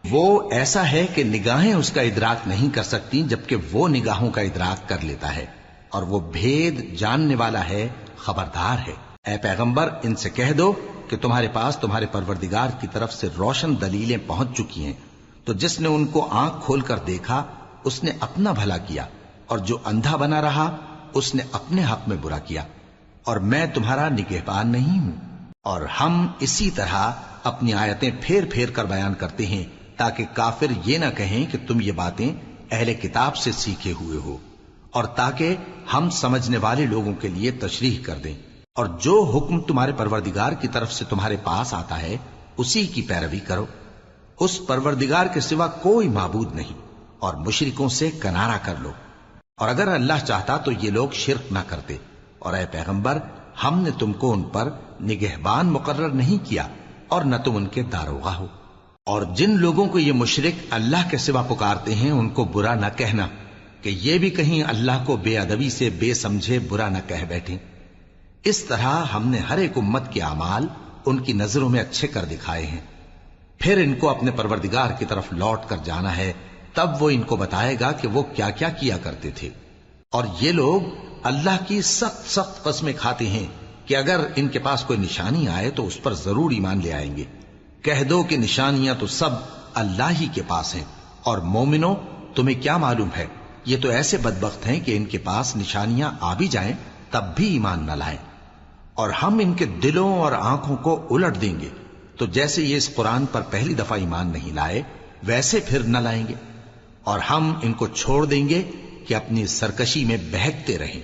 وہ ایسا ہے کہ نگاہیں اس کا ادراک نہیں کر سکتی جبکہ وہ نگاہوں کا ادراک کر لیتا ہے، اور وہ بھید جاننے والا ہے، خبردار ہے. اے پیغمبر ان سے کہہ دو کہ تمہارے پاس تمہارے پروردگار کی طرف سے روشن دلیلیں پہنچ چکی ہیں، تو جس نے ان کو آنکھ کھول کر دیکھا اس نے اپنا بھلا کیا، اور جو اندھا بنا رہا اس نے اپنے حق میں برا کیا. اور میں تمہارا نگہبان نہیں ہوں. اور ہم اسی طرح اپنی آیتیں پھیر پھیر کر بیان کرتے ہیں تاکہ کافر یہ نہ کہیں کہ تم یہ باتیں اہل کتاب سے سیکھے ہوئے ہو، اور تاکہ ہم سمجھنے والے لوگوں کے لیے تشریح کر دیں. اور جو حکم تمہارے پروردگار کی طرف سے تمہارے پاس آتا ہے اسی کی پیروی کرو. اس پروردگار کے سوا کوئی معبود نہیں، اور مشرکوں سے کنارہ کر لو. اور اگر اللہ چاہتا تو یہ لوگ شرک نہ کرتے. اور اے پیغمبر ہم نے تم کو ان پر نگہبان مقرر نہیں کیا اور نہ تم ان کے داروغہ ہو. اور جن لوگوں کو یہ مشرک اللہ کے سوا پکارتے ہیں ان کو برا نہ کہنا کہ یہ بھی کہیں اللہ کو بے ادبی سے بے سمجھے برا نہ کہہ بیٹھیں. اس طرح ہم نے ہر ایک امت کے اعمال ان کی نظروں میں اچھے کر دکھائے ہیں. پھر ان کو اپنے پروردگار کی طرف لوٹ کر جانا ہے، تب وہ ان کو بتائے گا کہ وہ کیا کیا کیا کرتے تھے. اور یہ لوگ اللہ کی سخت سخت قسمیں کھاتے ہیں کہ اگر ان کے پاس کوئی نشانی آئے تو اس پر ضرور ایمان لے آئیں گے. کہہ دو کہ نشانیاں تو سب اللہ ہی کے پاس ہیں، اور مومنوں تمہیں کیا معلوم ہے یہ تو ایسے بدبخت ہیں کہ ان کے پاس نشانیاں آ بھی جائیں تب بھی ایمان نہ لائیں. اور ہم ان کے دلوں اور آنکھوں کو الٹ دیں گے، تو جیسے یہ اس قرآن پر پہلی دفعہ ایمان نہیں لائے ویسے پھر نہ لائیں گے. اور ہم ان کو چھوڑ دیں گے کہ اپنی سرکشی میں بہکتے رہیں.